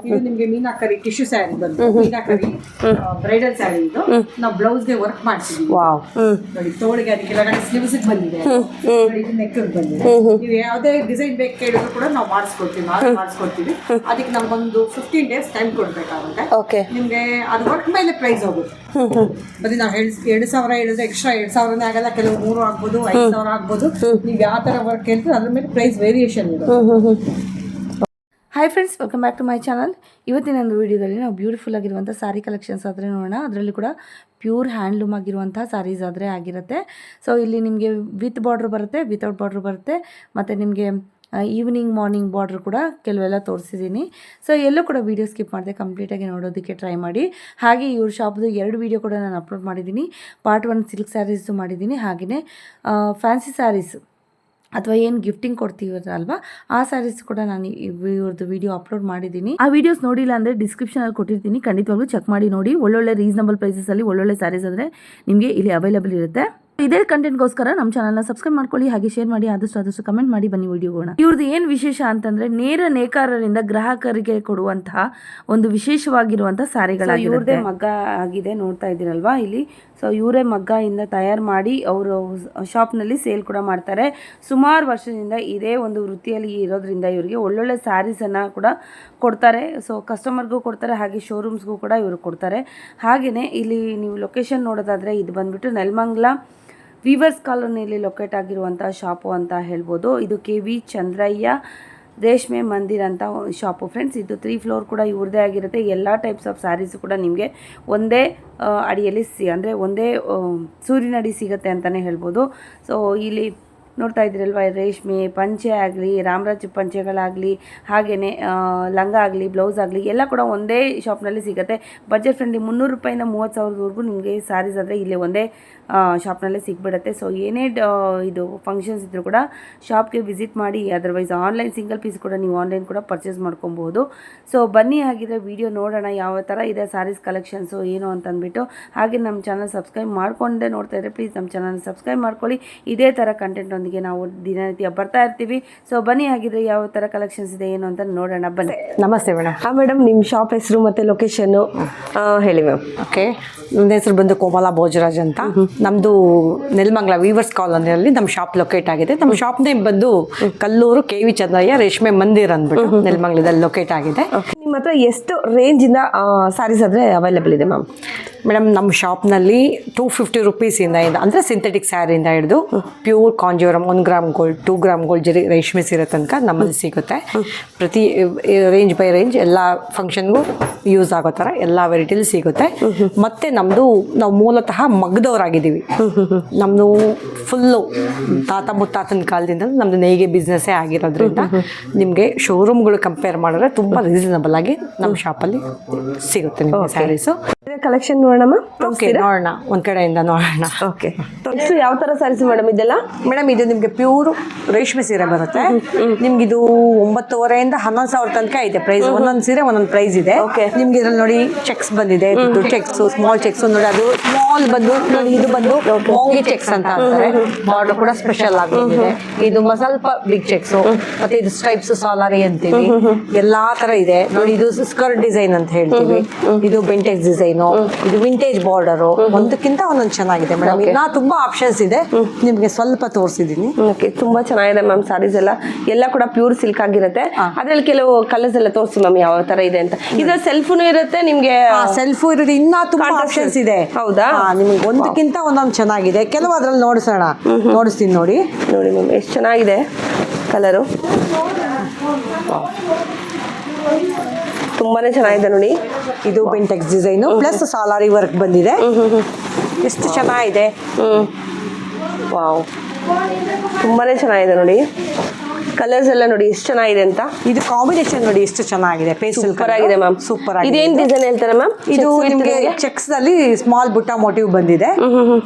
ಇದು ನಿಮ್ಗೆ ಮೀನಾಕರಿ ಟಿಶ್ಯೂ ಸ್ಯಾರಿ ಬಂದು ಮೀನಾಕರಿ ಬ್ರೈಡಲ್ ಸ್ಯಾರಿ ಇದು ನಾವು ಬ್ಲೌಸ್ ಗೆ ವರ್ಕ್ ಮಾಡ್ತೀವಿ. ನೋಡಿ ತೋಳಿಗೆ ಅದಕ್ಕೆ ಕೆಳಗಡೆ ಸ್ಲೀವ್ಸ್ ಬಂದಿದೆ, ಇದು ನೆಕ್ ಬಂದಿದೆ. ನೀವು ಯಾವುದೇ ಡಿಸೈನ್ ಬೇಕು ಕೇಳಿದ್ರು ಕೂಡ ನಾವು ಮಾಡಿಸ್ಕೊಡ್ತೀವಿ. ಅದಕ್ಕೆ ನಮ್ಗೊಂದು 15 days ಟೈಮ್ ಕೊಡ್ಬೇಕಾಗುತ್ತೆ. ನಿಮ್ಗೆ ಅದು ವರ್ಕ್ ಮೇಲೆ ಪ್ರೈಸ್ ಹೋಗುತ್ತೆ. ಬರೀ ನಾವು 2,000 ಹೇಳಿದ್ರೆ ಎಕ್ಸ್ಟ್ರಾ 2,000 ಆಗಲ್ಲ, ಕೆಲವು 3 ಆಗ್ಬೋದು, 5,000 ಆಗ್ಬೋದು. ನೀವು ಯಾವ ತರ ವರ್ಕ್ ಹೇಳ್ತೀವಿ ಅದ್ರ ಮೇಲೆ ಪ್ರೈಸ್ ವೇರಿಯೇಷನ್ ಇದೆ. Hi friends, welcome back to my channel. ಇವತ್ತಿನ ಒಂದು ವಿಡಿಯೋದಲ್ಲಿ ನಾವು ಬ್ಯೂಟಿಫುಲ್ ಆಗಿರುವಂಥ ಸ್ಯಾರಿ ಕಲೆಕ್ಷನ್ಸ್ ಆದರೆ ನೋಡೋಣ. ಅದರಲ್ಲಿ ಕೂಡ ಪ್ಯೂರ್ ಹ್ಯಾಂಡ್ಲೂಮ್ ಆಗಿರುವಂಥ ಸ್ಯಾರೀಸ್ ಆದರೆ ಆಗಿರುತ್ತೆ. ಸೊ ಇಲ್ಲಿ ನಿಮಗೆ ವಿತ್ ಬಾರ್ಡ್ರ್ ಬರುತ್ತೆ, ವಿತೌಟ್ ಬಾರ್ಡ್ರ್ ಬರುತ್ತೆ, ಮತ್ತು ನಿಮಗೆ ಈವ್ನಿಂಗ್ ಮಾರ್ನಿಂಗ್ ಬಾರ್ಡ್ರ್ ಕೂಡ ಕೆಲವೆಲ್ಲ ತೋರಿಸಿದ್ದೀನಿ. ಸೊ ಎಲ್ಲೂ ಕೂಡ ವೀಡಿಯೋ ಸ್ಕಿಪ್ ಮಾಡಿದೆ, ಕಂಪ್ಲೀಟಾಗಿ ನೋಡೋದಕ್ಕೆ ಟ್ರೈ ಮಾಡಿ. ಹಾಗೆ ಇವ್ರ ಶಾಪ್ದು 2 ವೀಡಿಯೋ ಕೂಡ ನಾನು ಅಪ್ಲೋಡ್ ಮಾಡಿದ್ದೀನಿ. ಪಾರ್ಟ್ 1 ಸಿಲ್ಕ್ ಸ್ಯಾರೀಸು ಮಾಡಿದ್ದೀನಿ, ಹಾಗೆಯೇ ಫ್ಯಾನ್ಸಿ ಸ್ಯಾರೀಸ್ ಅಥವಾ ಏನು ಗಿಫ್ಟಿಂಗ್ ಕೊಡ್ತೀವಲ್ವಾ ಆ ಸ್ಯಾರೀಸ್ ಕೂಡ ನಾನು ಇವ್ರದ್ದು ವಿಡಿಯೋ ಅಪ್ಲೋಡ್ ಮಾಡಿದ್ದೀನಿ. ಆ ವಿಡಿಯೋಸ್ ನೋಡಿಲ್ಲ ಅಂದರೆ ಡಿಸ್ಕ್ರಿಪ್ಷನಲ್ಲಿ ಕೊಟ್ಟಿರ್ತೀನಿ, ಖಂಡಿತವಾಗ್ಲೂ ಚೆಕ್ ಮಾಡಿ ನೋಡಿ. ಒಳ್ಳೊಳ್ಳೆ ರೀಸನಬಲ್ ಪ್ರೈಸಸಲ್ಲಿ ಒಳ್ಳೊಳ್ಳೆ ಸ್ಯಾರೀಸ್ ಅಂದರೆ ನಿಮಗೆ ಇಲ್ಲಿ ಅವೈಲೇಬಲ್ ಇರುತ್ತೆ. ಇದೇ ಕಂಟೆಂಟ್ಗೋಸ್ಕರ ನಮ್ಮ ಚಾನಲ್ನ ಸಬ್ಸ್ಕ್ರೈಬ್ ಮಾಡ್ಕೊಳ್ಳಿ, ಹಾಗೆ ಶೇರ್ ಮಾಡಿ, ಆದಷ್ಟು ಕಮೆಂಟ್ ಮಾಡಿ ಬನ್ನಿ ವಿಡಿಯೋಗೋಣ. ಇವ್ರದ್ದು ಏನು ವಿಶೇಷ ಅಂತಂದರೆ ನೇಕಾರರಿಂದ ಗ್ರಾಹಕರಿಗೆ ಕೊಡುವಂತಹ ಒಂದು ವಿಶೇಷವಾಗಿರುವಂಥ ಸ್ಯಾರಿಗಳಾಗಿರುತ್ತೆ. ಇವ್ರದೇ ಮಗ್ಗ ಆಗಿದೆ, ನೋಡ್ತಾ ಇದ್ದೀರಲ್ವಾ ಇಲ್ಲಿ. ಸೊ ಇವರೇ ಮಗ್ಗದಿಂದ ತಯಾರು ಮಾಡಿ ಅವರು ಶಾಪ್ನಲ್ಲಿ ಸೇಲ್ ಕೂಡ ಮಾಡ್ತಾರೆ. ಸುಮಾರು ವರ್ಷದಿಂದ ಇದೇ ಒಂದು ವೃತ್ತಿಯಲ್ಲಿ ಇರೋದ್ರಿಂದ ಇವರಿಗೆ ಒಳ್ಳೊಳ್ಳೆ ಸ್ಯಾರೀಸನ್ನು ಕೂಡ ಕೊಡ್ತಾರೆ. ಸೊ ಕಸ್ಟಮರ್ಗೂ ಕೊಡ್ತಾರೆ, ಹಾಗೆ ಶೋರೂಮ್ಸ್ಗೂ ಕೂಡ ಇವರು ಕೊಡ್ತಾರೆ. ಹಾಗೆಯೇ ಇಲ್ಲಿ ನೀವು ಲೊಕೇಶನ್ ನೋಡೋದಾದರೆ ಇದು ಬಂದುಬಿಟ್ಟು ನೆಲಮಂಗಲ ವೀವರ್ಸ್ ಕಾಲೋನಿಯಲ್ಲಿ ಲೊಕೇಟ್ ಆಗಿರುವಂಥ ಶಾಪು ಅಂತ ಹೇಳ್ಬೋದು. ಇದು KV ಚಂದ್ರಯ್ಯ ರೇಷ್ಮೆ ಮಂದಿರ್ ಅಂತ ಶಾಪು ಫ್ರೆಂಡ್ಸ್. ಇದು 3 ಫ್ಲೋರ್ ಕೂಡ ಇವ್ರದ್ದೇ ಆಗಿರುತ್ತೆ. ಎಲ್ಲ ಟೈಪ್ಸ್ ಆಫ್ ಸ್ಯಾರೀಸು ಕೂಡ ನಿಮಗೆ ಒಂದೇ ಅಡಿಯಲ್ಲಿ ಅಂದರೆ ಒಂದೇ ಸೂರಿನಡಿ ಸಿಗುತ್ತೆ ಅಂತಲೇ ಹೇಳ್ಬೋದು. ಸೊ ಇಲ್ಲಿ ನೋಡ್ತಾ ಇದ್ದೀರಲ್ವ, ರೇಷ್ಮೆ ಪಂಚೆ ಆಗಲಿ, ರಾಮರಾಜ್ ಪಂಚೆಗಳಾಗಲಿ, ಹಾಗೆಯೇ ಲಂಗ ಆಗಲಿ, ಬ್ಲೌಸ್ ಆಗಲಿ ಎಲ್ಲ ಕೂಡ ಒಂದೇ ಶಾಪ್ನಲ್ಲಿ ಸಿಗುತ್ತೆ. ಬಜೆಟ್ ಫ್ರೆಂಡ್ಲಿ 300 ರೂಪಾಯಿಂದ 30,000ವರೆಗೂ ನಿಮಗೆ ಸ್ಯಾರೀಸ್ ಆದರೆ ಇಲ್ಲಿ ಒಂದೇ ಶಾಪ್ನಲ್ಲೇ ಸಿಗ್ಬಿಡುತ್ತೆ. ಸೊ ಏನೇ ಇದು ಫಂಕ್ಷನ್ಸ್ ಇದ್ದರೂ ಕೂಡ ಶಾಪ್ಗೆ ವಿಸಿಟ್ ಮಾಡಿ. ಅದರ್ವೈಸ್ ಆನ್ಲೈನ್ ಸಿಂಗಲ್ ಪೀಸ್ ಕೂಡ ನೀವು ಆನ್ಲೈನ್ ಕೂಡ ಪರ್ಚೇಸ್ ಮಾಡ್ಕೊಬಹುದು. ಸೊ ಬನ್ನಿ, ಹಾಗಿದ್ರೆ ವಿಡಿಯೋ ನೋಡೋಣ ಯಾವ ಥರ ಇದೆ ಸ್ಯಾರೀಸ್ ಕಲೆಕ್ಷನ್ಸು ಏನು ಅಂತಂದ್ಬಿಟ್ಟು. ಹಾಗೆ ನಮ್ಮ ಚಾನಲ್ ಸಬ್ಸ್ಕ್ರೈಬ್ ಮಾಡ್ಕೊಂಡೆ ನೋಡ್ತಾ ಇದ್ದರೆ ಪ್ಲೀಸ್ ನಮ್ಮ ಚಾನಲ್ ಸಬ್ಸ್ಕ್ರೈಬ್ ಮಾಡ್ಕೊಳ್ಳಿ. ಇದೇ ಥರ ಕಂಟೆಂಟ್ ನಾವು ದಿನನಿತ್ಯ ಬರ್ತಾ ಇರ್ತೀವಿ. ಸೊ ಬನ್ನಿ, ಹಾಗಿದ್ರೆ ಯಾವ ತರ ಕಲೆಕ್ಷನ್ಸ್ ಇದೆ ಏನು ಅಂತ ನೋಡೋಣ ಬನ್ನಿ. ನಮಸ್ತೆ ಮೇಡಮ್. ಮೇಡಮ್, ನಿಮ್ಮ ಶಾಪ್ ಹೆಸರು ಮತ್ತೆ ಲೊಕೇಶನ್ ಹೇಳಿ ಮ್ಯಾಮ್. ಓಕೆ, ನನ್ನ ಹೆಸರು ಬಂದು ಕೋಮಲಾ ಭೋಜರಾಜ್ ಅಂತ. ನಮ್ಮದು ನೆಲಮಂಗಲ ವೀವರ್ಸ್ ಕಾಲೋನಿಯಲ್ಲಿ ನಮ್ಮ ಶಾಪ್ ಲೊಕೇಟ್ ಆಗಿದೆ. ನಮ್ಮ ಶಾಪ್ ನೇಮ್ ಬಂದು ಕಲ್ಲೂರು KV ಚಂದ್ರಯ್ಯ ರೇಷ್ಮೆ ಮಂದಿರ್ ಅಂದ್ಬಿಟ್ಟು ನೆಲಮಂಗಲದಲ್ಲಿ ಲೊಕೇಟ್ ಆಗಿದೆ. ನಿಮ್ಮ ಹತ್ರ ಎಷ್ಟು ರೇಂಜಿಂದ ಸ್ಯಾರೀಸ್ ಆದರೆ ಅವೈಲೇಬಲ್ ಇದೆ ಮ್ಯಾಮ್? ಮೇಡಮ್, ನಮ್ಮ ಶಾಪ್ನಲ್ಲಿ 250 ರೂಪೀಸಿಂದ ಅಂದರೆ ಸಿಂಥೆಟಿಕ್ ಸ್ಯಾರಿಯಿಂದ ಹಿಡಿದು pure Kanjeevaram 1 gram gold 2 gram gold zari ರೇಷ್ಮೆ ಸೀರೆ ತನಕ ನಮ್ಮಲ್ಲಿ ಸಿಗುತ್ತೆ. ಪ್ರತಿ ರೇಂಜ್ ಬೈ ರೇಂಜ್ ಎಲ್ಲ ಫಂಕ್ಷನ್ಗೂ ಯೂಸ್ ಆಗೋ ಥರ ಎಲ್ಲ ವೆರೈಟಿಲಿ ಸಿಗುತ್ತೆ. ಮತ್ತು ನಮ್ಮದು ನಾವು ಮೂಲತಃ ಮಗ್ದವರಾಗಿದ್ದೀವಿ. ನಮ್ಮದು ಫುಲ್ಲು ತಾತ ಮುತ್ತಾತನ ಕಾಲದಿಂದ ನಮ್ಮದು ನೇಯ್ಗೆ ಬಿಸ್ನೆಸ್ಸೇ ಆಗಿರೋದ್ರಿಂದ ನಿಮಗೆ ಶೋರೂಮ್ಗಳು ಕಂಪೇರ್ ಮಾಡಿದ್ರೆ ತುಂಬ ರೀಸನಬಲ್ ಆಗಿ ನಮ್ಮ ಶಾಪಲ್ಲಿ ಸಿಗುತ್ತೆ ನಿಮಗೆ ಸ್ಯಾರೀಸು. ಕಲೆಕ್ಷನ್ ನೋಡೋಣ. ಓಕೆ, ನೋಡೋಣ, ಒಂದು ಕಡೆಯಿಂದ ನೋಡೋಣ. ಓಕೆ, ಯಾವ ಥರ ಸ್ಯಾರೀಸ್ ಮೇಡಮ್ ಇದೆಲ್ಲ? ಮೇಡಮ್, ಇದು ನಿಮಗೆ ಪ್ಯೂರ್ ರೇಷ್ಮೆ ಸೀರೆ ಬರುತ್ತೆ. ನಿಮ್ಗೆ ಇದು 9,500 11,000 ತನಕ ಇದೆ ಪ್ರೈಸ್. ಒಂದೊಂದು ಸೀರೆ ಒಂದೊಂದು ಪ್ರೈಸ್ ಇದೆ. ನಿಮ್ಗೆ ಇದ್ರಲ್ಲಿ ನೋಡಿ ಚೆಕ್ಸ್ ಬಂದಿದೆ, ಚೆಕ್ಸ್ ಸ್ಮಾಲ್ ಚೆಕ್ಸ್ ನೋಡಿ, ಅದು ಸ್ಮಾಲ್ ಬಂದು ನೋಡಿ, ಇದು ಬಂದು ಮೋಂಗಿ ಚೆಕ್ಸ್ ಅಂತ ಅಂತಾರೆ. ಬಾರ್ಡರ್ ಕೂಡ ಸ್ಪೆಷಲ್ ಆಗಿದೆ. ಇದು ಸ್ವಲ್ಪ ಬಿಗ್ ಚೆಕ್ಸ್, ಮತ್ತೆ ಇದು ಸ್ಟ್ರೈಪ್ಸ್ ಸಾಲಾರಿ ಅಂತೀವಿ, ಎಲ್ಲಾ ತರ ಇದೆ ನೋಡಿ. ಇದು ಸ್ಕರ್ಟ್ ಡಿಸೈನ್ ಅಂತ ಹೇಳ್ತೀವಿ, ಇದು ಬೆಂಟೆಕ್ಸ್ ಡಿಸೈನು, ಇದು ವಿಂಟೇಜ್ ಬಾರ್ಡರ್. ಒಂದಕ್ಕಿಂತ ಒಂದೊಂದು ಚೆನ್ನಾಗಿದೆ ಮೇಡಮ್. ಇನ್ನ ತುಂಬಾ ಆಪ್ಷನ್ಸ್ ಇದೆ, ನಿಮ್ಗೆ ಸ್ವಲ್ಪ ತೋರಿಸಿದೀನಿ. ಓಕೆ, ತುಂಬಾ ಚೆನ್ನಾಗಿದೆ ಮ್ಯಾಮ್. ಸ್ಯಾರೀಸ್ ಎಲ್ಲ ಕೂಡ ಪ್ಯೂರ್ ಸಿಲ್ಕ್ ಆಗಿರುತ್ತೆ. ಅದ್ರಲ್ಲಿ ಕೆಲವು ಕಲರ್ಸ್ ಎಲ್ಲ ತೋರಿಸಿ ಮ್ಯಾಮ್ ಯಾವ ತರ ಇದೆ ಅಂತ. ಇದು ಸೆಲ್ಫ್ನು ಇರುತ್ತೆ ನಿಮ್ಗೆ, ಸೆಲ್ಫ್ ಇರುತ್ತೆ, ಇನ್ನ ತುಂಬಾ ಆಪ್ಷನ್ಸ್ ಇದೆ. ಹೌದಾ? ನಿಮ್ಗೆ ಒಂದಕ್ಕಿಂತ ಒಂದೊಂದು ಚೆನ್ನಾಗಿದೆ. ಕೆಲವು ಅದ್ರಲ್ಲಿ ನೋಡಿಸ್ತೀನಿ ನೋಡಿ ಮ್ಯಾಮ್, ಎಷ್ಟು ಚೆನ್ನಾಗಿದೆ ಕಲರು, ತುಂಬಾನೇ ಚೆನ್ನಾಗಿದೆ ನೋಡಿ. ಇದು ಬೆಂಟೆಕ್ಸ್ ಡಿಸೈನು ಪ್ಲಸ್ ಸಾಲಾರಿ ವರ್ಕ್ ಬಂದಿದೆ. ಎಷ್ಟು ಚೆನ್ನಾಗಿದೆ. ವಾವ್, ತುಂಬಾನೇ ಚೆನ್ನಾಗಿದೆ ನೋಡಿ. ಕಲರ್ಸ್ ಎಲ್ಲ ನೋಡಿ ಎಷ್ಟು ಚೆನ್ನಾಗಿದೆ ಅಂತ. ಇದು ಕಾಂಬಿನೇಷನ್ ನೋಡಿ ಎಷ್ಟು ಚೆನ್ನಾಗಿದೆ. ಸೂಪರ್ ಆಗಿದೆ ಮ್ಯಾಮ್, ಸೂಪರ್ ಆಗಿದೆ. ಇದೇನ್ ಡಿಸೈನ್ ಹೇಳ್ತಾರೆ ಮ್ಯಾಮ್? ಇದು ನಿಮಗೆ ಚೆಕ್ಸ್ ಅಲ್ಲಿ ಸ್ಮಾಲ್ ಬುಟ್ಟ ಮೋಟಿವ್ ಬಂದಿದೆ.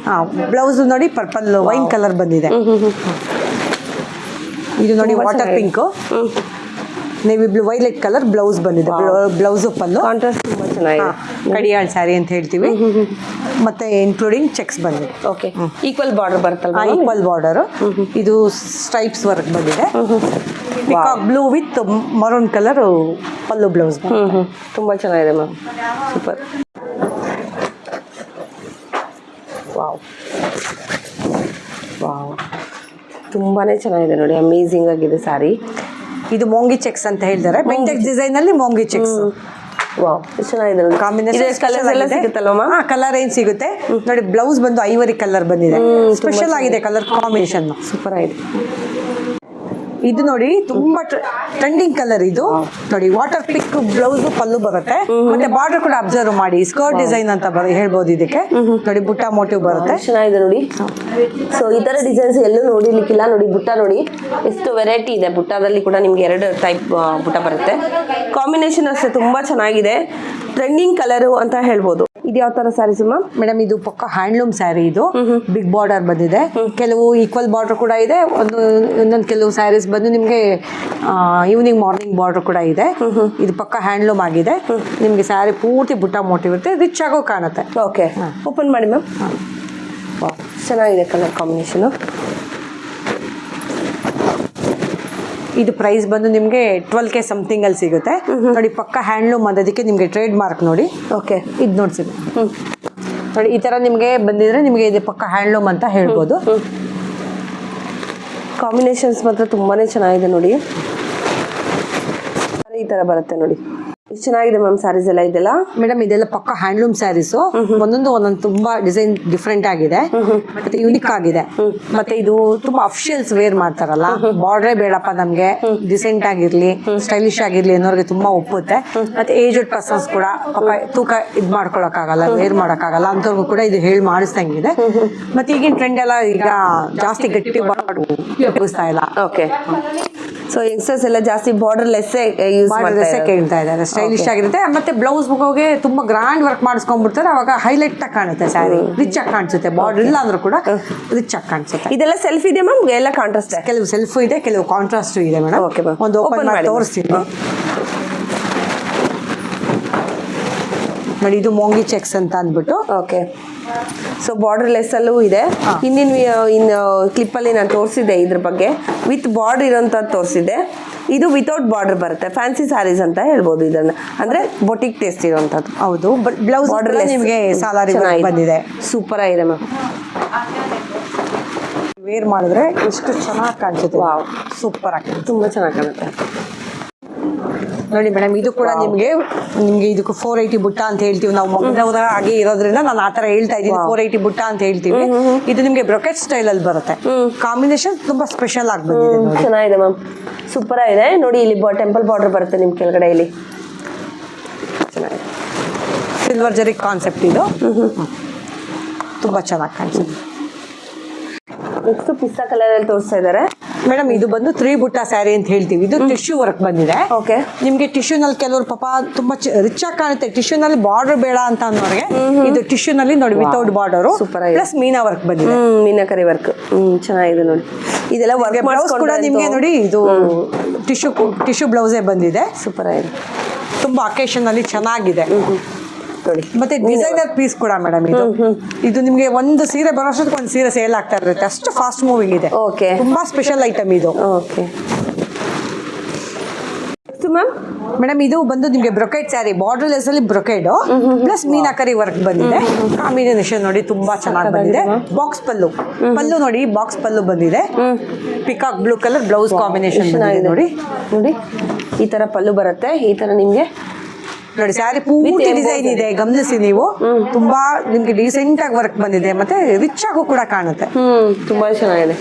ಬ್ಲೌಸ್ ನೋಡಿ ಪರ್ಪಲ್ ವೈನ್ ಕಲರ್ ಬಂದಿದೆ. ಇದು ನೋಡಿ water pink, navy blue violet colour blouse ಬಂದಿದೆ. ಬ್ಲೌಸ್ ಪಲ್ಲು ಕಾಂಟ್ರಾಸ್ಟ್ ತುಂಬಾ ಚೆನ್ನಾಗಿದೆ. ಕಡಿಯಾಳ್ ಸ್ಯಾರಿ ಅಂತ ಹೇಳ್ತೀವಿ. ಮತ್ತೆ ಇನ್ಕ್ಲೂಡಿಂಗ್ ಚೆಕ್ಸ್ ಬಂದಿದೆ. ಓಕೆ, ಈಕ್ವಲ್ ಬಾರ್ಡರ್ ಬರುತ್ತಲ್ವಾ? Equal border. ಇದು ಸ್ಟ್ರೈಪ್ಸ್ ವರ್ಕ್ ಬಂದಿದೆ. Peacock blue with maroon colour pallu blouse. ತುಂಬ ಚೆನ್ನಾಗಿದೆ ಮ್ಯಾಮ್, ಸೂಪರ್. ವಾವ್ ವಾವ್, ತುಂಬಾ ಚೆನ್ನಾಗಿದೆ ನೋಡಿ, ಅಮೇಝಿಂಗ್ ಆಗಿದೆ ಸ್ಯಾರಿ. ಇದು ಮೋಂಗಿ ಚೆಕ್ಸ್ ಅಂತ ಹೇಳ್ತಾರೆ, ಬೆಂಟೆಕ್ಸ್ ಡಿಸೈನ್ ಅಲ್ಲಿ ಮೋಂಗಿ ಚೆಕ್ಸ್. ವಾವ್, ಚೆನ್ನಾಗಿದೆ ನೋಡಿ. ಕಾಂಬಿನೇಷನ್ ಕಲರ್ಸ್ ಎಲ್ಲ ಸಿಗುತ್ತಲ್ವ? ಕಲರ್ ಏನ್ ಸಿಗುತ್ತೆ ನೋಡಿ. ಬ್ಲೌಸ್ ಬಂದು ಐವರಿ ಕಲರ್ ಬಂದಿದೆ, ಸ್ಪೆಷಲ್ ಆಗಿದೆ ಕಲರ್ ಕಾಂಬಿನೇಷನ್, ಸೂಪರ್ ಆಗಿದೆ. ಇದು ನೋಡಿ ತುಂಬಾ ಟ್ರೆಂಡಿಂಗ್ ಕಲರ್. ಇದು ನೋಡಿ ವಾಟರ್ ಪಿಕ್ ಬ್ಲೌಸ್ ಪಲ್ಲು ಬರುತ್ತೆ, ಮತ್ತೆ ಬಾರ್ಡರ್ ಕೂಡ ಅಬ್ಸರ್ವ್ ಮಾಡಿ ಸ್ಕರ್ಟ್ ಡಿಸೈನ್ ಅಂತ ಹೇಳ್ಬೋದು. ಇದಕ್ಕೆ ನೋಡಿ ಬುಟ್ಟ ಮೋಟಿವ್ ಬರುತ್ತೆ, ಚೆನ್ನಾಗಿದೆ ನೋಡಿ. ಸೊ ಈ ತರ ಡಿಸೈನ್ಸ್ ಎಲ್ಲೂ ನೋಡಿರ್ಲಿಕ್ಕಿಲ್ಲ ನೋಡಿ. ಬುಟ್ಟ ನೋಡಿ ಎಷ್ಟು ವೆರೈಟಿ ಇದೆ. ಬುಟ್ಟದಲ್ಲಿ ಕೂಡ ನಿಮ್ಗೆ 2 ಟೈಪ್ ಬುಟ್ಟ ಬರುತ್ತೆ. ಕಾಂಬಿನೇಷನ್ ಅಷ್ಟೇ ತುಂಬಾ ಚೆನ್ನಾಗಿದೆ, ಟ್ರೆಂಡಿಂಗ್ ಕಲರ್ ಅಂತ ಹೇಳ್ಬೋದು. ಇದು ಯಾವ ತರ ಸ್ಯಾರೀಸ್ ಮ್ಯಾಮ್? ಮೇಡಮ್ ಇದು ಪಕ್ಕ ಹ್ಯಾಂಡ್ಲೂಮ್ ಸ್ಯಾರಿ. ಇದು ಬಿಗ್ ಬಾರ್ಡರ್ ಬಂದಿದೆ, ಕೆಲವು ಈಕ್ವಲ್ ಬಾರ್ಡರ್ ಕೂಡ ಇದೆ, ಇನ್ನೊಂದು ಕೆಲವು ಸ್ಯಾರೀಸ್ ಬಂದು ನಿಮಗೆ ಈವ್ನಿಂಗ್ ಮಾರ್ನಿಂಗ್ ಬಾರ್ಡರ್ ಕೂಡ ಇದೆ. ಇದು ಪಕ್ಕ ಹ್ಯಾಂಡ್ಲೂಮ್ ಆಗಿದೆ. ನಿಮಗೆ ಸ್ಯಾರಿ ಪೂರ್ತಿ ಬುಟ್ಟ ಮೋಟಿವ್ ಇರುತ್ತೆ, ರಿಚ್ ಆಗೋ ಕಾಣುತ್ತೆ. ಓಕೆ, ಓಪನ್ ಮಾಡಿ ಮ್ಯಾಮ್. ಚೆನ್ನಾಗಿದೆ ಕಲರ್ ಕಾಂಬಿನೇಷನು. ಇದು ಪ್ರೈಸ್ ಬಂದು ನಿಮಗೆ 12K ಸಮಥಿಂಗ್ ಅಲ್ಲಿ ಸಿಗುತ್ತೆ ನೋಡಿ. ಪಕ್ಕ ಹ್ಯಾಂಡ್ಲೂಮ್ ಅದಕ್ಕೆ ನಿಮಗೆ ಟ್ರೇಡ್ ಮಾರ್ಕ್ ನೋಡಿ. ಓಕೆ, ಇದು ನೋಡ್ಸಿ ನೋಡಿ, ಈ ತರ ನಿಮಗೆ ಬಂದಿದ್ರೆ ನಿಮಗೆ ಇದು ಪಕ್ಕ ಹ್ಯಾಂಡ್ಲೂಮ್ ಅಂತ ಹೇಳ್ಬೋದು. ಕಾಂಬಿನೇಷನ್ಸ್ ಮಾತ್ರ ತುಂಬಾನೇ ಚೆನ್ನಾಗಿದೆ ನೋಡಿ. ಈ ತರ ಬರುತ್ತೆ ನೋಡಿ, ಎಷ್ಟು ಚೆನ್ನಾಗಿದೆ ಮ್ಯಾಮ್ ಸ್ಯಾರೀಸ್ ಎಲ್ಲ. ಇದೆಲ್ಲ ಮೇಡಮ್ ಇದೆಲ್ಲ ಪಕ್ಕ ಹ್ಯಾಂಡ್ಲೂಮ್ ಸ್ಯಾರೀಸು, ಒಂದೊಂದು ತುಂಬಾ ಡಿಸೈನ್ ಡಿಫ್ರೆಂಟ್ ಆಗಿದೆ, ಮತ್ತೆ ಯೂನಿಕ್ ಆಗಿದೆ. ಮತ್ತೆ ಇದು ತುಂಬಾ ಅಫಿಷಿಯಲ್ಸ್ ವೇರ್ ಮಾಡ್ತಾರಲ್ಲ, ಬಾರ್ಡ್ರೇ ಬೇಡಪ್ಪ ನಮ್ಗೆ, ಡಿಸೆಂಟ್ ಆಗಿರ್ಲಿ, ಸ್ಟೈಲಿಶ್ ಆಗಿರ್ಲಿ ಅನ್ನೋರಿಗೆ ತುಂಬಾ ಒಪ್ಪುತ್ತೆ. ಮತ್ತೆ ಏಜ್ಡ್ ಪರ್ಸನ್ಸ್ ಕೂಡ ಪಾಪ ತೂಕ ಇದ್ ಮಾಡ್ಕೊಳಕ್ಕಾಗಲ್ಲ, ವೇರ್ ಮಾಡಕ್ಕಾಗಲ್ಲ ಅಂತವ್ರಿಗೂ ಕೂಡ ಇದು ಹೇಳಿ ಮಾಡಿಸ್ದಂಗಿದೆ. ಮತ್ತೆ ಈಗಿನ ಟ್ರೆಂಡ್ ಎಲ್ಲ ಈಗ ಜಾಸ್ತಿ ಗಟ್ಟಿ ಬಾರ್ಡರ್ ಉಪಯೋಗಿಸ್ತಾ ಇಲ್ಲ. ಓಕೆ, ಸೊ ಯಂಗ್ಸ್ಟರ್ಸ್ ಎಲ್ಲ ಜಾಸ್ತಿ ಬಾರ್ಡರ್ ಲೆಸ್ ಯೂಸ್ ಕೇಳ್ತಾ ಇದ್ದಾರೆ. ಸ್ಟೈಲಿಶ್ ಆಗಿರುತ್ತೆ, ಮತ್ತೆ ಬ್ಲೌಸ್ ಹೋಗಿ ತುಂಬಾ ಗ್ರಾಂಡ್ ವರ್ಕ್ ಮಾಡಿಸ್ಕೊಂಡ್ಬಿಡ್ತಾರೆ, ಅವಾಗ ಹೈಲೈಟ್ ಆಗಿ ಕಾಣುತ್ತೆ ಸ್ಯಾರಿ, ರಿಚ್ ಆಗಿ ಕಾಣಿಸುತ್ತೆ. ಬಾರ್ಡರ್ ಇಲ್ಲ ಅಂದ್ರೂ ಕೂಡ ರಿಚ್ ಆಗಿ ಕಾಣಿಸುತ್ತೆ. ಇದೆಲ್ಲ ಸೆಲ್ಫ್ ಇದೆ ಮ್ಯಾಮ್, ಎಲ್ಲ ಕಾಂಟ್ರಾಸ್ಟ್? ಕೆಲವು ಸೆಲ್ಫ್ ಇದೆ, ಕೆಲವು ಕಾಂಟ್ರಾಸ್ಟ್ ಇದೆ ಮೇಡಮ್. ಓಕೆ ಮ್ಯಾಮ್, ಒಂದು ಓಪನ್ ಮಾಡಿ ತೋರಿಸ್ತೀನಿ ನೋಡಿ. ಇದು ಮೋಂಗಿ ಚೆಕ್ಸ್ ಅಂತ ಅಂದ್ಬಿಟ್ಟು. ಓಕೆ, ಸೊ ಬಾರ್ಡರ್ ಲೆಸ್ ಅಲ್ಲೂ ಇದೆ. ಹಿಂದಿನ ಕ್ಲಿಪ್ಪಲ್ಲಿ ನಾನು ತೋರಿಸಿದ್ದೆ ಇದ್ರ ಬಗ್ಗೆ, ವಿತ್ ಬಾರ್ಡರ್ ಇರೋಂಥದ್ದು ತೋರಿಸಿದ್ದೆ. ಇದು ವಿತೌಟ್ ಬಾರ್ಡರ್ ಬರುತ್ತೆ, ಫ್ಯಾನ್ಸಿ ಸ್ಯಾರೀಸ್ ಅಂತ ಹೇಳ್ಬೋದು ಇದನ್ನ, ಅಂದ್ರೆ ಬೊಟಿಕ್ ಟೇಸ್ಟ್ ಇರೋಂಥದ್ದು. ಹೌದು, ಬ್ಲೌಸ್ ಬಾರ್ಡರ್ ನಿಮಗೆ ಸಾಲಾರಿ ಬಂದಿದೆ, ಸೂಪರ್ ಆಗಿದೆ ಮ್ಯಾಮ್. ವೇರ್ ಮಾಡಿದ್ರೆ ಎಷ್ಟು ಚೆನ್ನಾಗಿ ಕಾಣಿಸುತ್ತೆ. ವಾವ್, ಸೂಪರ್ ಆಗಿ, ತುಂಬಾ ಚೆನ್ನಾಗಿ ಕಾಣುತ್ತೆ ನೋಡಿ ಮೇಡಮ್. ಇದು ಕೂಡ ನಿಮಗೆ ಇದಕ್ಕೆ 480 ಬುಟ್ಟ ಅಂತ ಹೇಳ್ತೀವಿ ನಾವು. ಮಗನವರ ಹಾಗೆ ಇರೋದ್ರಿಂದ ನಾನು ಆ ತರ ಹೇಳ್ತಾ ಇದ್ದೀನಿ, 480 ಬುಟ್ಟ ಅಂತ ಹೇಳ್ತೀವಿ. ಇದು ನಿಮಗೆ ಬ್ರೊಕೆಟ್ ಸ್ಟೈಲ್ ಅಲ್ಲಿ ಬರುತ್ತೆ. ಕಾಂಬಿನೇಷನ್ ತುಂಬಾ ಸ್ಪೆಷಲ್ ಆಗಿ ಬಂದಿದೆ ನೋಡಿ, ಚೆನ್ನಾಗಿದೆ ಮ್ಯಾಮ್, ಸೂಪರ್ ಆಗಿದೆ ನೋಡಿ. ಇಲ್ಲಿ ಟೆಂಪಲ್ ಬಾರ್ಡರ್ ಬರುತ್ತೆ ನಿಮ್ ಕೆಳಗಡೆ, ಇಲ್ಲಿ ಚೆನ್ನಾಗಿದೆ. ಸಿಲ್ವರ್ ಜರಿ ಕಾನ್ಸೆಪ್ಟ್ ಇದು, ತುಂಬಾ ಚೆನ್ನಾಗಿ ಕಾಣಿಸುತ್ತೆ. ನೆಕ್ಸ್ಟ್ ಪಿಸ್ತಾ ಕಲರ್ ಅಲ್ಲಿ ತೋರಿಸ್ತಾ ಇದ್ದಾರೆ ಮೇಡಮ್. ಇದು ಬಂದು 3 ಬುಟ್ಟ ಸ್ಯಾರಿ ಅಂತ ಹೇಳ್ತೀವಿ. ಇದು ಟಿಶ್ಯೂ ವರ್ಕ್ ಬಂದಿದೆ. ಓಕೆ, ನಿಮ್ಗೆ ಟಿಶ್ಯೂ ನಲ್ಲಿ ಕೆಲವರು ಪಾಪ ತುಂಬಾ ರಿಚ್ ಆಗಿ ಕಾಣುತ್ತೆ, ಟಿಶ್ಯೂ ನಲ್ಲಿ ಬಾರ್ಡರ್ ಬೇಡ ಅಂತ ಅನ್ನೋರಿಗೆ ಇದು ಟಿಶ್ಯೂ ನಲ್ಲಿ ನೋಡಿ ವಿತೌಟ್ ಬಾರ್ಡರ್ ಪ್ಲಸ್ ಮೀನಾ ವರ್ಕ್ ಬಂದಿದೆ, ಮೀನಾಕರಿ ವರ್ಕ್. ಚೆನ್ನಾಗಿದೆ ನೋಡಿ. ಇದೆಲ್ಲ ವರ್ಕ್ ಬ್ಲೌಸ್ ಕೂಡ ನಿಮ್ಗೆ ನೋಡಿ ಇದು ಟಿಶ್ಯೂ ಬ್ಲೌಸೇ ಬಂದಿದೆ. ಸೂಪರ್ ಆಗಿದೆ, ತುಂಬಾ ಅಕೇಶನ್ ಅಲ್ಲಿ ಚೆನ್ನಾಗಿದೆ ನೋಡಿ. ಮತ್ತೆ ಡಿಸೈನರ್ ಪೀಸ್ ಕೂಡ ಮೇಡಮ್. ಇದು ನಿಮ್ಗೆ ಒಂದು ಸೀರೆ ಬರೋಷ್ಟಕ್ಕೆ ಒಂದು ಸೀರೆ ಸೇಲ್ ಆಗ್ತಾ ಇರುತ್ತೆ, ಅಷ್ಟು ಫಾಸ್ಟ್ ಮೂವಿಂಗ್ ಇದೆ. ಓಕೆ, ತುಂಬಾ ಸ್ಪೆಷಲ್ ಐಟಮ್ ಇದು. Okay ma'am. ಮೇಡಮ್ ಇದು ಬಂದು ನಿಮ್ಗೆ ಬ್ರೊಕೆಟ್ ಸ್ಯಾರಿ, ಬಾರ್ಡರ್ ಲೆಸ್ ಅಲ್ಲಿ ಬ್ರೊಕೆಡ್ ಪ್ಲಸ್ ಮೀನಾಕರಿ ವರ್ಕ್ ಬಂದಿದೆ. ಕಾಂಬಿನೇಷನ್ ನೋಡಿ ತುಂಬಾ ಚೆನ್ನಾಗಿ ಬಂದಿದೆ. ಬಾಕ್ಸ್ ಪಲ್ಲು ನೋಡಿ, ಬಾಕ್ಸ್ ಪಲ್ಲು ಬಂದಿದೆ. Peacock blue colour blouse combination ನೋಡಿ. ನೋಡಿ ಈ ತರ ಪಲ್ಲು ಬರುತ್ತೆ, ಈ ತರ ನಿಮ್ಗೆ ನೋಡಿ ಸ್ಯಾರಿ ಪೂರ್ತಿ ಡಿಸೈನ್ ಇದೆ, ಗಮನಿಸಿ ನೀವು. ತುಂಬಾ ನಿಮ್ಗೆ ಡೀಸೆಂಟ್ ಆಗಿ ವರ್ಕ್ ಬಂದಿದೆ, ಮತ್ತೆ ರಿಚ್ ಆಗು ಕೂಡ ಕಾಣುತ್ತೆ. ತುಂಬಾ ಚೆನ್ನಾಗಿದೆ.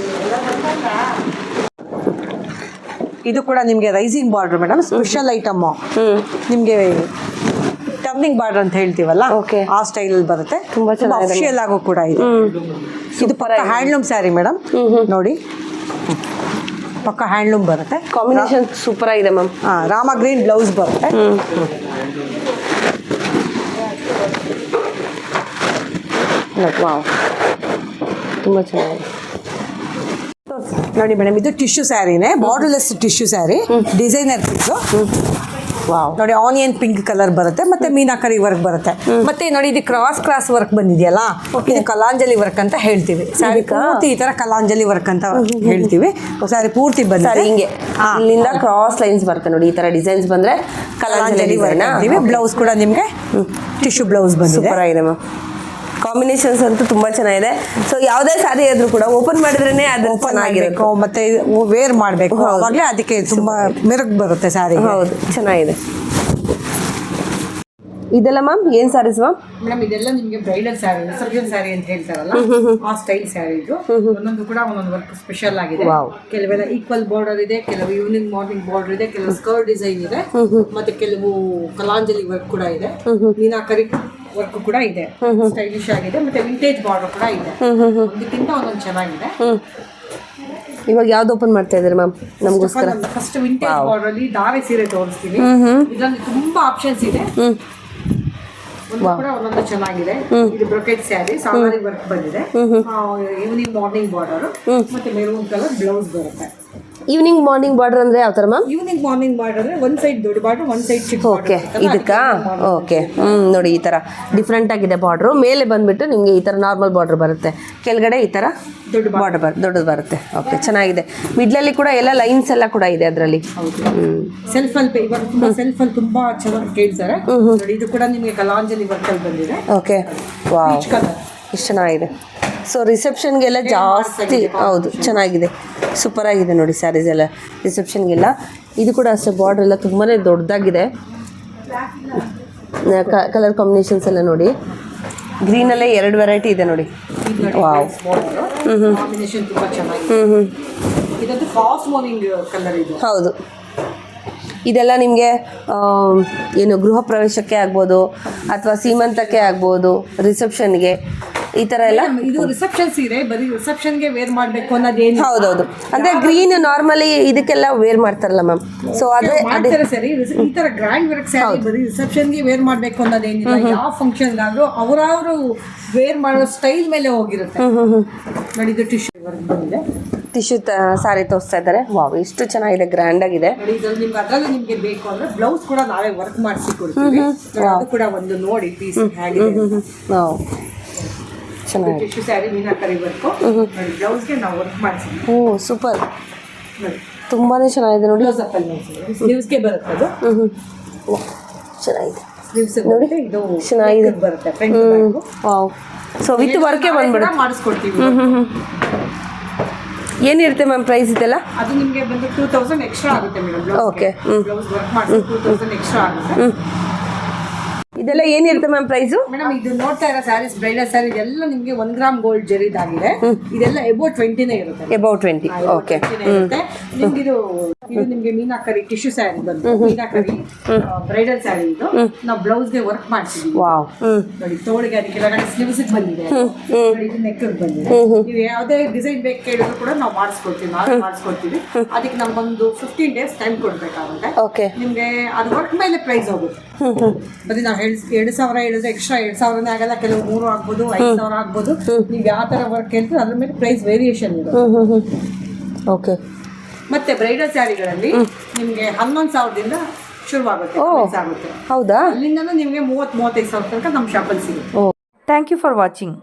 ಇದು ಕೂಡ ನಿಮ್ಗೆ rising border madam, special item. ನಿಮ್ಗೆ ಟರ್ನಿಂಗ್ ಬಾರ್ಡರ್ ಅಂತ ಹೇಳ್ತೀವಲ್ಲ, ಆ ಸ್ಟೈಲ್ ಅಲ್ಲಿ ಬರುತ್ತೆ. ತುಂಬಾ ಅಫಿಷಿಯಲ್ ಆಗು ಕೂಡ ಇದೆ. ಇದು ಪಕ್ಕ ಹ್ಯಾಂಡ್ಲೂಮ್ ಸ್ಯಾರಿ ಮೇಡಮ್, ನೋಡಿ ಪಕ್ಕ ಹ್ಯಾಂಡ್ಲೂಮ್ ಬರುತ್ತೆ. ಕಾಂಬಿನೇಷನ್ ಸೂಪರ್ ಆಗಿದೆ ಮ್ಯಾಮ್. ರಾಮ ಗ್ರೀನ್ ಬ್ಲೌಸ್ ಬರುತ್ತೆ. ವಾವ್, ತುಂಬಾ ಚೆನ್ನಾಗಿದೆ ನೋಡಿ ಮೇಡಮ್. ಇದು ಟಿಶ್ಯೂ ಸ್ಯಾರಿನೇ, borderless tissue sari, designer piece. Wow. ನೋಡಿ ಆನಿಯನ್ ಪಿಂಕ್ ಕಲರ್ ಬರುತ್ತೆ ಮತ್ತೆ ಮೀನಾಕರಿ ವರ್ಕ್ ಬರುತ್ತೆ ಮತ್ತೆ ನೋಡಿ ಇದು ಕ್ರಾಸ್ ವರ್ಕ್ ಬಂದಿದೆಯಲ್ಲ ಇದು ಕಲಾಂಜಲಿ ವರ್ಕ್ ಅಂತ ಹೇಳ್ತೀವಿ ಸ್ಯಾರಿ ಪೂರ್ತಿ ಈ ತರ ಕಲಾಂಜಲಿ ವರ್ಕ್ ಅಂತ ಹೇಳ್ತೀವಿ ಸ್ಯಾರಿ ಪೂರ್ತಿ ಬಂದಿದೆ ಸರಿ ಹಿಂಗೆ ಇಲ್ಲಿಂದ ಕ್ರಾಸ್ ಲೈನ್ಸ್ ಬರುತ್ತೆ ನೋಡಿ ಈ ತರ ಡಿಸೈನ್ಸ್ ಬಂದ್ರೆ ಕಲಾಂಜಲಿ ವರ್ಕ್ ಅಂತೀವಿ ಬ್ಲೌಸ್ ಕೂಡ ನಿಮಗೆ ಟಿಶ್ಯೂ ಬ್ಲೌಸ್ ಬಂದಿದೆ ಸೂಪರ್ ಆಗಿದೆ ಮ್ಯಾಮ್ ಕಾಂಬಿನೇಷನ್ಸ್ ಅಂತೂ ತುಂಬಾ ಚೆನ್ನಾಗಿದೆ ಸೊ ಯಾವುದೇ ಸ್ಯಾರಿ ಆದ್ರೂ ಕೂಡ ಓಪನ್ ಮಾಡಿದ್ರೇನೆ ಅದು ಚೆನ್ನಾಗಿರುತ್ತೆ ಮತ್ತೆ ವೇರ್ ಮಾಡಬೇಕು ಅವಾಗಲೇ ಅದಕ್ಕೆ ತುಂಬಾ ಮೆರುಗು ಬರುತ್ತೆ ಸ್ಯಾರಿ ಹೌದು ಚೆನ್ನಾಗಿದೆ ಇದೆಲ್ಲ ಮ್ಯಾಮ್ ಏನ್ ಸ್ಯಾರೀಸ್ ಮ್ಯಾಮ್ ಮೇಡಮ್ ಇದೆಲ್ಲ ನಿಮಗೆ ಬ್ರೈಡಲ್ ಸ್ಯಾರಿ ರಿಸೆಪ್ಷನ್ ಸ್ಯಾರಿ ಅಂತ ಹೇಳ್ತಾರಲ್ಲ ಆ ಸ್ಟೈಲ್ ಸ್ಯಾರಿ ಇದು ಒಂದೊಂದು ಕೂಡ ಒಂದೊಂದು ವರ್ಕ್ ಸ್ಪೆಷಲ್ ಆಗಿದೆ ಕೆಲವೆಲ್ಲ ಈಕ್ವಲ್ ಬಾರ್ಡರ್ ಇದೆ ಕೆಲವು ಈವ್ನಿಂಗ್ ಮಾರ್ನಿಂಗ್ ಬಾರ್ಡರ್ ಇದೆ ಕೆಲವು ಸ್ಕರ್ಟ್ ಡಿಸೈನ್ ಇದೆ ಮತ್ತೆ ಕೆಲವು ಕಲಾಂಜಲಿ ವರ್ಕ್ ಕೂಡ ಇದೆ ಮೀನಾಕರಿ ವರ್ಕ್ ಕೂಡ ಇದೆ ಸ್ಟೈಲಿಶ್ ಆಗಿದೆ ಮತ್ತೆ ವಿಂಟೇಜ್ ಬಾರ್ಡರ್ ಕೂಡ ಇದೆ ಒಂದಕ್ಕಿಂತ ಒಂದೊಂದು ಚೆನ್ನಾಗಿದೆ ಇವಾಗ ಯಾವ್ದು ಓಪನ್ ಮಾಡ್ತಾ ಇದ್ದಾರೆ ಮ್ಯಾಮ್ ನಮಗೋಸ್ಕರ ಫಸ್ಟ್ ವಿಂಟೇಜ್ ಬಾರ್ಡರ್ ಅಲ್ಲಿ ದಾರೆ ಸೀರೆ ತೋರಿಸ್ತೀವಿ ಇದರಲ್ಲಿ ತುಂಬಾ ಆಪ್ಷನ್ಸ್ ಇದೆ ಒಂದು ಕೂಡ ಒಂದೊಂದು ಚೆನ್ನಾಗಿದೆ ಇದು ಬ್ರೊಕೆಟ್ ಸ್ಯಾರಿ ಸಾಮಾನ್ಯ ವರ್ಕ್ ಬಂದಿದೆ ಈವ್ನಿಂಗ್ ಮಾರ್ನಿಂಗ್ ಬಾರ್ಡರ್ ಮತ್ತೆ ಮೆರೂನ್ ಕಲರ್ ಬ್ಲೌಸ್ ಬರುತ್ತೆ ಈವ್ನಿಂಗ್ ಮಾರ್ನಿಂಗ್ ಬಾರ್ಡರ್ ಅಂದ್ರೆ ಯಾವ ತರ ಮ್ಯಾಮ್ ಈವ್ನಿಂಗ್ ಮಾರ್ನಿಂಗ್ ಬಾರ್ಡರ್ ಒಂದ್ ಸೈಡ್ ದೊಡ್ಡ ಬಾರ್ಡರ್ ಒಂದ್ ಸೈಡ್ ಚಿಕ್ಕ ಓಕೆ ಇದಕ್ಕ ಓಕೆ ನೋಡಿ ಈ ತರ ಡಿಫ್ರೆಂಟ್ ಆಗಿದೆ ಬಾರ್ಡ್ರು ಮೇಲೆ ಬಂದ್ಬಿಟ್ಟು ನಿಮಗೆ ಈ ತರ ನಾರ್ಮಲ್ ಬಾರ್ಡರ್ ಬರುತ್ತೆ ಕೆಳಗಡೆ ಈ ತರ ದೊಡ್ಡ ಬಾರ್ಡರ್ ದೊಡ್ಡದು ಬರುತ್ತೆ ಓಕೆ ಚೆನ್ನಾಗಿದೆ ಮಿಡ್ಲಲ್ಲಿ ಕೂಡ ಎಲ್ಲ ಲೈನ್ಸ್ ಎಲ್ಲ ಕೂಡ ಇದೆ ಅದರಲ್ಲಿ ಸೆಲ್ಫ್ ಅಲ್ಲಿ ಇವಾಗ ತುಂಬಾ ಸೆಲ್ಫ್ ಅಲ್ಲಿ ತುಂಬಾ ಚೆನ್ನಾಗಿ ಕೇಳ್ತಾರೆ ನೋಡಿ ಇದು ಕೂಡ ನಿಮಗೆ ಕಲಾಂಜಲಿ ವರ್ಕ್ ಅಲ್ಲಿ ಬಂದಿದೆ ಓಕೆ ವಾವ್ ಪೀಚ್ ಕಲರ್ ಇಷ್ಟು ಚೆನ್ನಾಗಿದೆ ಸೊ ರಿಸೆಪ್ಷನ್ಗೆಲ್ಲ ಜಾಸ್ತಿ ಹೌದು ಚೆನ್ನಾಗಿದೆ ಸೂಪರ್ ಆಗಿದೆ ನೋಡಿ ಸ್ಯಾರೀಸ್ ಎಲ್ಲ ರಿಸೆಪ್ಷನ್ಗೆಲ್ಲ ಇದು ಕೂಡ ಅಷ್ಟೇ ಬಾರ್ಡರ್ ಎಲ್ಲ ತುಂಬಾ ದೊಡ್ಡದಾಗಿದೆ ಕಲರ್ ಕಾಂಬಿನೇಷನ್ಸ್ ಎಲ್ಲ ನೋಡಿ ಗ್ರೀನಲ್ಲೇ 2 ವೆರೈಟಿ ಇದೆ ನೋಡಿ ವಾವ್ ಕಾಂಬಿನೇಷನ್ ತುಂಬಾ ಚೆನ್ನಾಗಿದೆ ಇದೊಂದು ಫಾಸ್ಟ್ ಮೂವಿಂಗ್ ಕಲರ್ ಇದು ಹೌದು ಇದೆಲ್ಲ ನಿಮಗೆ ಏನು ಗೃಹ ಪ್ರವೇಶಕ್ಕೆ ಆಗ್ಬೋದು ಅಥವಾ ಸೀಮಂತಕ್ಕೆ ಆಗ್ಬೋದು ರಿಸೆಪ್ಷನ್ಗೆ ಈ ತರ ಎಲ್ಲ ಇದು ರಿಸೆಪ್ಷನ್ ಸೀರೆ ಬರೀ ರಿಸೆಪ್ಷನ್ಗೆ ವೇರ್ ಮಾಡಬೇಕು ಅನ್ನೋದೇನು ಹೌದೌದು ಅಂದ್ರೆ ಗ್ರೀನ್ ನಾರ್ಮಲಿ ಇದಕ್ಕೆಲ್ಲ ವೇರ್ ಮಾಡ್ತಾರಲ್ಲ ಮ್ಯಾಮ್ ಸೊ ಅದೇ ಮಾಡ್ತಾರೆ ಸರಿ ಈ ತರ ಗ್ರ್ಯಾಂಡ್ ವರ್ಕ್ ಸ್ಯಾರಿ ಬರೀ ರಿಸೆಪ್ಷನ್ಗೆ ವೇರ್ ಮಾಡಬೇಕು ಅನ್ನೋದೇನಿಲ್ಲ ಯಾವ ಫಂಕ್ಷನ್ಗಾದ್ರೂ ಅವರವರು ವೇರ್ ಮಾಡೋ ಸ್ಟೈಲ್ ಮೇಲೆ ಹೋಗಿರುತ್ತೆ ನೋಡಿ ಇದು ಟಿಶ್ಯೂ ವರ್ಕ್ ಬಂದಿದೆ ಟಿಶ್ಯೂ ಸಾರಿ ತೋರಿಸ್ತಾ ಇದ್ದಾರೆ ವಾವ್ ಇಷ್ಟು ಚೆನ್ನಾಗಿದೆ ಗ್ರ್ಯಾಂಡ್ ಆಗಿದೆ ನೋಡಿ ಇದ್ರಲ್ಲಿ ನಿಮ್ಗೆ ಅದರಲ್ಲಿ ನಿಮ್ಗೆ ಬೇಕು ಅಂದ್ರೆ ಬ್ಲೌಸ್ ಕೂಡ ನಾವೇ ವರ್ಕ್ ಮಾಡಿಸಿ ಕೊಡ್ತೀವಿ ಅದು ಕೂಡ ಒಂದು ನೋಡಿ ಪೀಸ್ ಹೇಗಿದೆ ವಾವ್ ಚೆನ್ನಾಗಿದೆ ಟಿಶ್ಯೂ ಸ್ಯಾರಿ ಮೀನಾಕರಿ ವರ್ಕು ನೋಡಿ ಬ್ಲೌಸ್ಗೆ ನಾವು ವರ್ಕ್ ಮಾಡಿಸಿ ಓ ಸೂಪರ್ ನೋಡಿ ತುಂಬಾನೇ ಚೆನ್ನಾಗಿದೆ ನೋಡಿ ಬ್ಲೌಸ್ ಅಪ್ ಅಲ್ಲಿ ಸ್ಲೀವ್ಸ್ಗೆ ಬರುತ್ತೆ ಅದು ಚೆನ್ನಾಗಿದೆ ಸ್ಲೀವ್ಸ್ ನೋಡಿ ಇದು ಚೆನ್ನಾಗಿದೆ ಬರುತ್ತೆ ಫ್ರಂಟ್ ವಾವ್ ಸೊ ವಿತ್ ವರ್ಕೇ ಬಂದ್ಬಿಡುತ್ತೆ ಮಾಡಿಸ್ಕೊಡ್ತೀವಿ ಏನಿರುತ್ತೆ ಮ್ಯಾಮ್ ಪ್ರೈಸ್ ಇದೆಲ್ಲ ಅದು ನಿಮಗೆ ಬಂದು 2000 ಎಕ್ಸ್ಟ್ರಾ ಆಗುತ್ತೆ ಮೇಡಮ್ ಓಕೆ ಬ್ಲೌಸ್ ವರ್ಕ್ ಮಾಡಿ 2000 ಎಕ್ಸ್ಟ್ರಾ ಆಗುತ್ತೆ ಇದೆಲ್ಲ ಏನಿರುತ್ತೆ ಮ್ಯಾಮ್ ಪ್ರೈಸು ಮೇಡಮ್ ಇದು ನೋಡ್ತಾ ಇರೋ ಸ್ಯಾರೀಸ್ ಬ್ರೈಡಲ್ ಸ್ಯಾರಿ ಎಲ್ಲ ನಿಮಗೆ 1 ಗ್ರಾಮ್ ಗೋಲ್ಡ್ ಜರಿದಾಗಿದೆ ಇದೆಲ್ಲ ಅಬೌಟ್ 20ನೇ ಇರುತ್ತೆ ಅಬೌಟ್ 20 ಓಕೆ ನಿಮ್ಗೆ ಇದು ನಿಮ್ಗೆ ಮೀನಾಕರಿ ಟಿಶ್ಯೂ ಸ್ಯಾರಿ ಬಂದು ಮೀನಾಕರಿ ಬ್ರೈಡಲ್ ಸ್ಯಾರಿ ಇದು ನಾವು ಬ್ಲೌಸ್ಗೆ ವರ್ಕ್ ಮಾಡ್ತಿದ್ದೀವಿ ವಾವ್ ನೋಡಿ ತೋಳಿಗೆ ಅದಕ್ಕೆ ಕೆಳಗಡೆ ಸ್ಲೀವ್ಸ್ ಬಂದಿದೆ ನೋಡಿ ಇದು ನೆಕ್ ಬಂದಿದೆ ನೀವು ಯಾವುದೇ ಡಿಸೈನ್ ಬೇಕು ಕೇಳಿದ್ರು ಕೂಡ ನಾವು ಮಾಡಿಸ್ಕೊಡ್ತೀವಿ ನಾವೇ ಮಾಡಿಸ್ಕೊಡ್ತೀವಿ ಅದಕ್ಕೆ ನಮ್ಗೊಂದು 15 ಡೇಸ್ ಟೈಮ್ ಕೊಡ್ಬೇಕಾಗುತ್ತೆ ಓಕೆ ನಿಮ್ಗೆ ಅದು ವರ್ಕ್ ಮೇಲೆ ಪ್ರೈಸ್ ಹೋಗುತ್ತೆ ಬರೀ ನಾವು 2,000 ಹೇಳಿದ್ರೆ ಎಕ್ಸ್ಟ್ರಾ 2,000ನೇ ಆಗಲ್ಲ ಕೆಲವು 3 ಆಗ್ಬೋದು 5,000 ಆಗ್ಬೋದು ನೀವು ಯಾವ ತರ ವರ್ಕ್ ಹೇಳ್ತೀವಿ ಅದ್ರ ಮೇಲೆ ಪ್ರೈಸ್ ವೇರಿಯೇಷನ್ ಇದೆ ಓಕೆ ಮತ್ತೆ ಬ್ರೈಡಲ್ ಸ್ಯಾರಿಗಳಲ್ಲಿ ನಿಮ್ಗೆ 11,000ದಿಂದ ಶುರುವಾಗುತ್ತೆ ಆಗುತ್ತೆ ಹೌದಾ ಅಲ್ಲಿಂದ ನಿಮ್ಗೆ 30-35,000 ತನಕ ನಮ್ಮ ಶಾಪಲ್ಲಿ ಸಿಗುತ್ತೆ ಥ್ಯಾಂಕ್ ಯು ಫಾರ್ ವಾಚಿಂಗ್